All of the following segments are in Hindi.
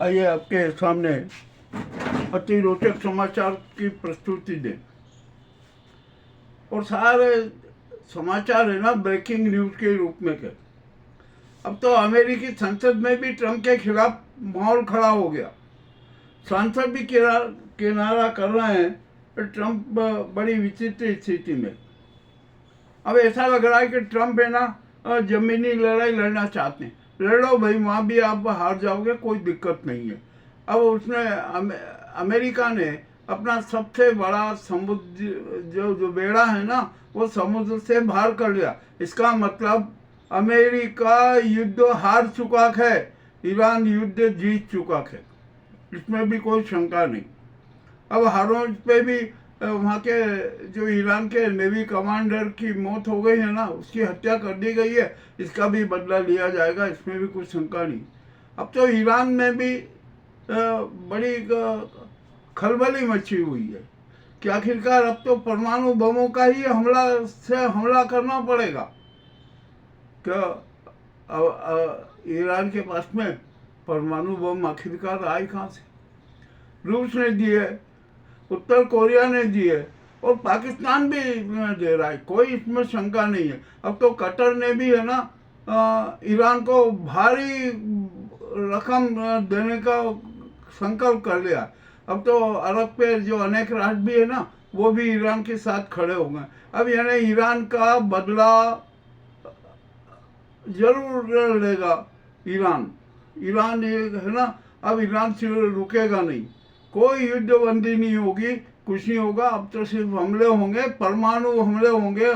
आइए आपके सामने अति रोचक समाचार की प्रस्तुति दें। और सारे समाचार है ना ब्रेकिंग न्यूज के रूप में के। अब तो अमेरिकी संसद में भी ट्रंप के खिलाफ माहौल खड़ा हो गया। सांसद भी किनारा कर रहे हैं। ट्रंप बड़ी विचित्र स्थिति में। अब ऐसा लग रहा है कि ट्रंप है ना जमीनी लड़ाई लड़ना चाहते हैं। लड़ो भाई, वहाँ भी आप हार जाओगे, कोई दिक्कत नहीं है। अब उसने अमेरिका ने अपना सबसे बड़ा समुद्र जो बेड़ा है ना वो समुद्र से बाहर कर लिया। इसका मतलब अमेरिका युद्ध हार चुका है, ईरान युद्ध जीत चुका है, इसमें भी कोई शंका नहीं। अब हारों पे भी वहाँ के जो ईरान के नेवी कमांडर की मौत हो गई है ना, उसकी हत्या कर दी गई है, इसका भी बदला लिया जाएगा, इसमें भी कुछ शंका नहीं। अब तो ईरान में भी बड़ी खलबली मची हुई है कि आखिरकार अब तो परमाणु बमों का ही हमला करना पड़ेगा। क्या ईरान के पास में परमाणु बम आखिरकार आए कहाँ से? रूस ने दिए, उत्तर कोरिया ने दिए और पाकिस्तान भी दे रहा है, कोई इसमें शंका नहीं है। अब तो कतर ने भी है ना ईरान को भारी रकम देने का संकल्प कर लिया। अब तो अरब पे जो अनेक राष्ट्र भी है ना वो भी ईरान के साथ खड़े हो गए। अब यानी ईरान का बदला जरूर लेगा ईरान है ना। अब ईरान से रुकेगा नहीं, कोई युद्धबंदी नहीं होगी, कुछ नहीं होगा। अब तो सिर्फ हमले होंगे, परमाणु हमले होंगे,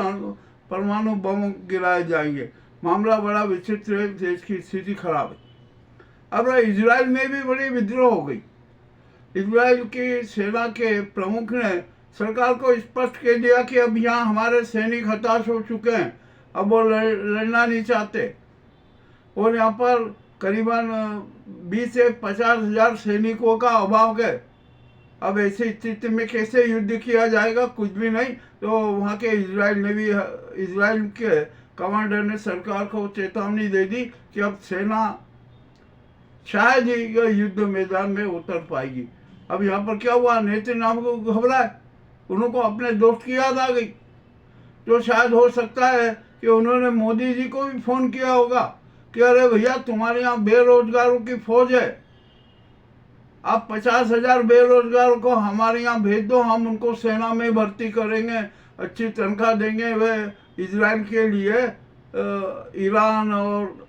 परमाणु बम गिराए जाएंगे। मामला बड़ा विचित्र है, देश की स्थिति खराब है। अब इजराइल में भी बड़ी विद्रोह हो गई। इजराइल की सेना के प्रमुख ने सरकार को स्पष्ट कह दिया कि अब यहाँ हमारे सैनिक हताश हो चुके हैं, अब वो लड़ना नहीं चाहते। और यहाँ पर करीबन 20 से 50 हजार सैनिकों का अभाव है। अब ऐसी स्थिति में कैसे युद्ध किया जाएगा? कुछ भी नहीं। तो वहाँ के इजराइल के कमांडर ने सरकार को चेतावनी दे दी कि अब सेना शायद ही युद्ध मैदान में उतर पाएगी। अब यहाँ पर क्या हुआ, नेतन्याहू को घबराए, उनको अपने दोस्त की याद आ गई। तो शायद हो सकता है कि उन्होंने मोदी जी को भी फोन किया होगा कि अरे भैया तुम्हारे यहाँ बेरोजगारों की फौज है, आप 50,000 बेरोजगारों को हमारे यहाँ भेज दो, हम उनको सेना में भर्ती करेंगे, अच्छी तनख्वाह देंगे। वे इजराइल के लिए ईरान और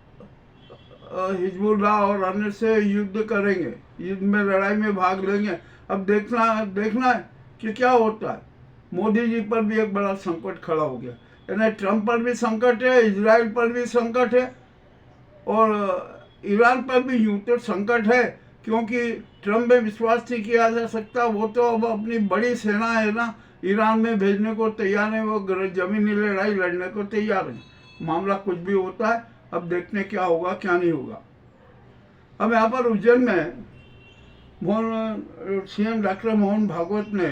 हिजबुल्लाह और अन्य से युद्ध करेंगे, युद्ध में लड़ाई में भाग लेंगे। अब देखना है कि क्या होता है। मोदी जी पर भी एक बड़ा संकट खड़ा हो गया, यानी ट्रंप पर भी संकट है, इजराइल पर भी संकट है और ईरान पर भी यूं तो संकट है, क्योंकि ट्रंप में विश्वास नहीं किया जा सकता। वो तो अब अपनी बड़ी सेना है ना ईरान में भेजने को तैयार है, वो जमीनी लड़ाई लड़ने को तैयार है। मामला कुछ भी होता है, अब देखने क्या होगा क्या नहीं होगा। अब यहाँ पर उज्जैन में सीएम डॉक्टर मोहन भागवत ने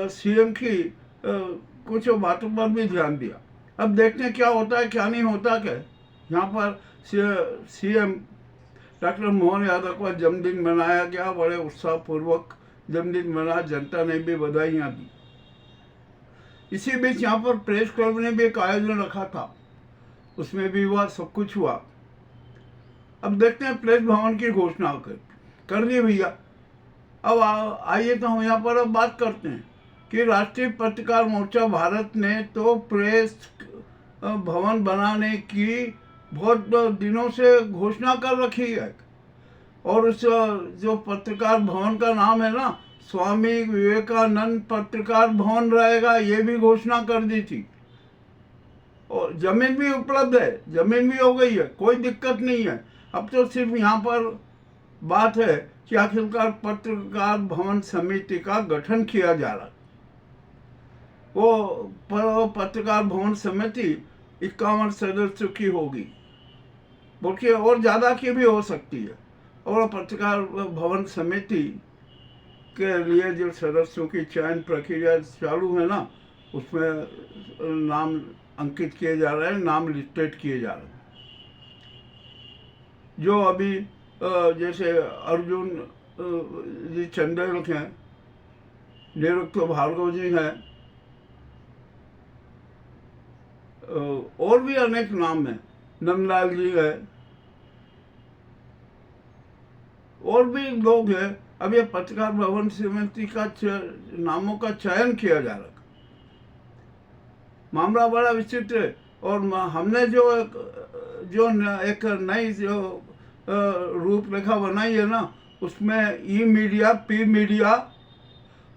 सीएम की कुछ बातों पर भी ध्यान दिया। अब देखते क्या होता है क्या नहीं होता। क्या यहाँ पर सीएम डॉक्टर मोहन यादव का जन्मदिन मनाया गया, बड़े उत्साहपूर्वक जन्मदिन मना, जनता ने भी बधाइयाँ दी। इसी बीच यहाँ पर प्रेस क्लब ने भी एक आयोजन रखा था, उसमें भी हुआ, सब कुछ हुआ। अब देखते हैं प्रेस भवन की घोषणा कर दी भैया। अब आइए तो हम यहाँ पर अब बात करते हैं कि राष्ट्रीय पत्रकार मोर्चा भारत ने तो प्रेस भवन बनाने की बहुत दिनों से घोषणा कर रखी है। और उस जो पत्रकार भवन का नाम है ना, स्वामी विवेकानंद पत्रकार भवन रहेगा, ये भी घोषणा कर दी थी। और जमीन भी उपलब्ध है, जमीन भी हो गई है, कोई दिक्कत नहीं है। अब तो सिर्फ यहाँ पर बात है कि आखिरकार पत्रकार भवन समिति का गठन किया जा रहा है। वो पत्रकार भवन समिति 51 सदस्यों की होगी, बल्कि और ज़्यादा की भी हो सकती है। और पत्रकार भवन समिति के लिए जो सदस्यों की चयन प्रक्रिया चालू है ना, उसमें नाम अंकित किए जा रहे हैं, नाम लिस्टेड किए जा रहे हैं। जो अभी जैसे अर्जुन जी चंदेल हैं, निरुक्त भार्गव जी हैं, और भी अनेक नाम हैं, नंदलाल जी है, और भी लोग हैं। अब ये पत्रकार भवन समिति का नामों का चयन किया जा रहा। मामला बड़ा विचित्र है। और हमने जो एक नई जो रूपरेखा बनाई है ना, उसमें ई मीडिया, पी मीडिया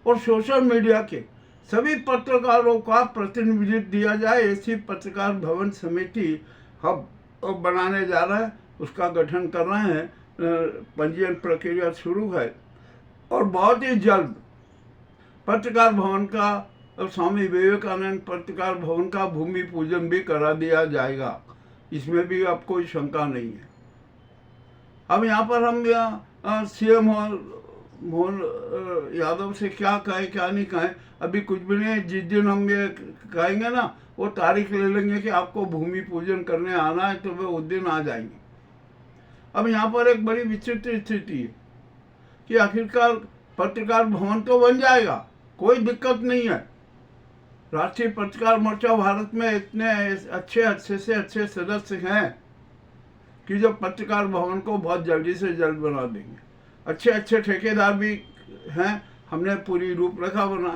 और सोशल मीडिया के सभी पत्रकारों का प्रतिनिधित्व दिया जाए, ऐसी पत्रकार भवन समिति हम बनाने जा रहे हैं, उसका गठन कर रहे हैं। पंजीयन प्रक्रिया शुरू है और बहुत ही जल्द पत्रकार भवन का, स्वामी विवेकानंद पत्रकार भवन का भूमि पूजन भी करा दिया जाएगा। इसमें भी अब कोई शंका नहीं है। अब यहाँ पर हम सीएम मोहन यादव से क्या कहें क्या नहीं कहें, अभी कुछ भी नहीं। जिस दिन हम ये कहेंगे ना, वो तारीख ले लेंगे कि आपको भूमि पूजन करने आना है, तो वे उस दिन आ जाएंगे। अब यहाँ पर एक बड़ी विचित्र स्थिति है कि आखिरकार पत्रकार भवन तो बन जाएगा, कोई दिक्कत नहीं है। राष्ट्रीय पत्रकार मोर्चा भारत में इतने अच्छे से अच्छे सदस्य हैं कि जो पत्रकार भवन को बहुत जल्दी से जल्द बना देंगे। अच्छे ठेकेदार भी हैं। हमने पूरी रूपरेखा बना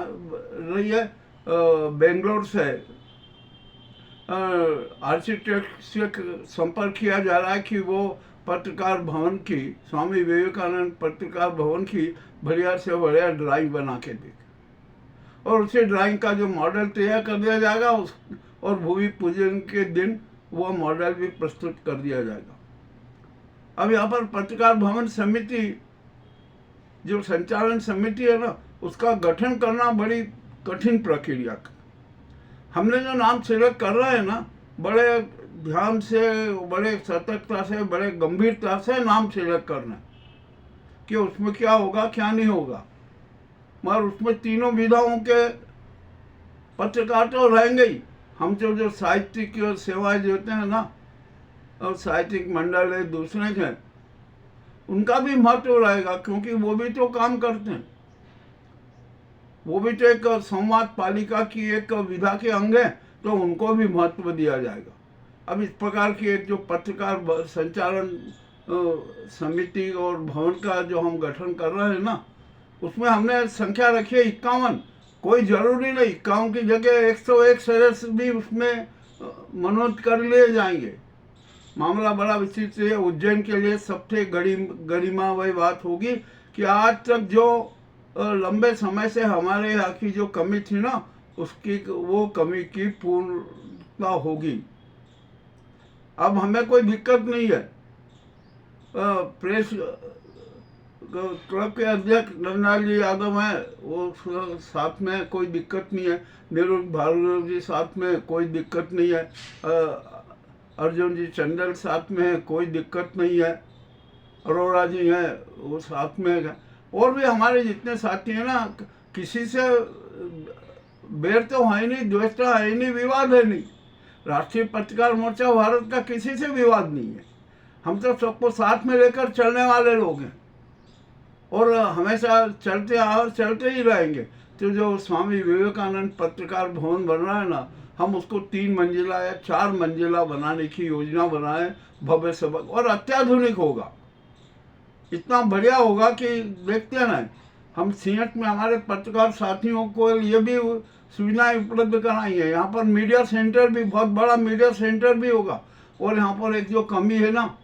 रही है। बेंगलोर से आर्किटेक्ट से संपर्क किया जा रहा है कि वो पत्रकार भवन की, स्वामी विवेकानंद पत्रकार भवन की बढ़िया से बढ़िया ड्राइंग बना के दे, और उसी ड्राइंग का जो मॉडल तैयार कर दिया जाएगा और भूमि पूजन के दिन वो मॉडल भी प्रस्तुत कर दिया जाएगा। अब यहाँ पर पत्रकार भवन समिति, जो संचालन समिति है ना, उसका गठन करना बड़ी कठिन प्रक्रिया। हमने जो नाम सिलेक्ट कर रहे हैं ना, बड़े ध्यान से, बड़े सतर्कता से, बड़े गंभीरता से नाम सिलेक्ट करना कि उसमें क्या होगा क्या नहीं होगा। मगर उसमें तीनों विधाओं के पत्रकार तो रहेंगे ही। हम जो साहित्यिक सेवाएं देते हैं ना, और साहित्यिक मंडल है, दूसरे हैं, उनका भी महत्व रहेगा, क्योंकि वो भी तो काम करते हैं। वो भी तो एक संवाद पालिका की एक विधा के अंग है, तो उनको भी महत्व दिया जाएगा। अब इस प्रकार की एक जो पत्रकार संचालन समिति और भवन का जो हम गठन कर रहे हैं ना, उसमें हमने संख्या रखी है 51। कोई जरूरी नहीं, 51 की जगह 101 सदस्य भी उसमें मनोनीत कर लिए जाएंगे। मामला बड़ा विचित्र है। उज्जैन के लिए सबसे गरिमामय बात होगी कि आज तक जो लंबे समय से हमारे यहाँ की जो कमी थी ना, उसकी वो कमी की पूर्णता होगी। अब हमें कोई दिक्कत नहीं है। प्रेस क्लब के अध्यक्ष नंदलाल जी यादव हैं, वो साथ में, कोई दिक्कत नहीं है। निरुक्त भार्गव जी साथ में, कोई दिक्कत नहीं है। अर्जुन जी चंदेल साथ में है, कोई दिक्कत नहीं है। अरोड़ा जी हैं, वो साथ में है। और भी हमारे जितने साथी हैं ना, किसी से बैर तो है नहीं, द्वेष तो है नहीं, विवाद है नहीं। राष्ट्रीय पत्रकार मोर्चा भारत का किसी से विवाद नहीं है। हम तो सबको साथ में लेकर चलने वाले लोग हैं और हमेशा चलते और चलते ही रहेंगे। तो जो स्वामी विवेकानंद पत्रकार भवन बन रहा है ना, हम उसको 3 मंजिला या 4 मंजिला बनाने की योजना बनाए, भव्य सबक, और अत्याधुनिक होगा। इतना बढ़िया होगा कि देखते हैं ना, हम सिंहट में हमारे पत्रकार साथियों को ये भी सुविधाएं उपलब्ध कराएंगे। यहाँ पर मीडिया सेंटर भी, बहुत बड़ा मीडिया सेंटर भी होगा। और यहाँ पर एक जो कमी है ना,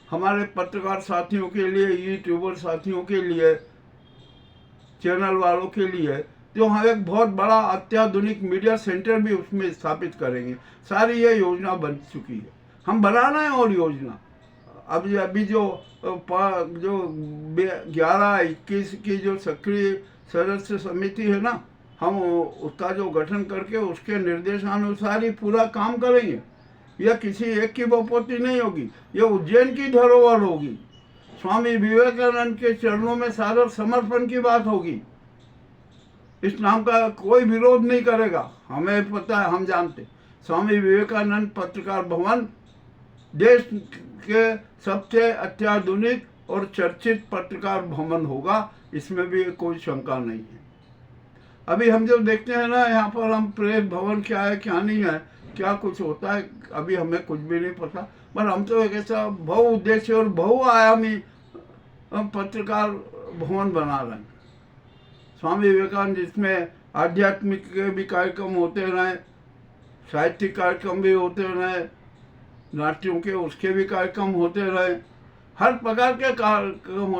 हमारे पत्रकार साथियों के लिए, यूट्यूबर साथियों के लिए, चैनल वालों के लिए, जो हम एक बहुत बड़ा अत्याधुनिक मीडिया सेंटर भी उसमें स्थापित करेंगे। सारी ये योजना बन चुकी है, हम बना रहे हैं। और योजना अभी जो 11-21 की जो सक्रिय सदस्य समिति है ना, हम उसका जो गठन करके उसके निर्देशानुसार ही पूरा काम करेंगे। यह किसी एक की बपोती नहीं होगी, यह उज्जैन की धरोहर होगी। स्वामी विवेकानंद के चरणों में सादर समर्पण की बात होगी। इस नाम का कोई विरोध नहीं करेगा। हमें पता है, हम जानते। स्वामी विवेकानंद पत्रकार भवन देश के सबसे अत्याधुनिक और चर्चित पत्रकार भवन होगा, इसमें भी कोई शंका नहीं है। अभी हम जब देखते हैं ना यहाँ पर, हम प्रेस भवन क्या है क्या नहीं है, क्या कुछ होता है, अभी हमें कुछ भी नहीं पता। पर हम तो एक ऐसा बहुउद्देश्य और बहुआयामी पत्रकार भवन बना रहे हैं। स्वामी विवेकानंद, जिसमें आध्यात्मिक के भी कार्यक्रम होते रहे, साहित्यिक कार्यक्रम भी होते रहे, नाट्यों के उसके भी कार्यक्रम होते रहे, हर प्रकार के कार्यक्रम होते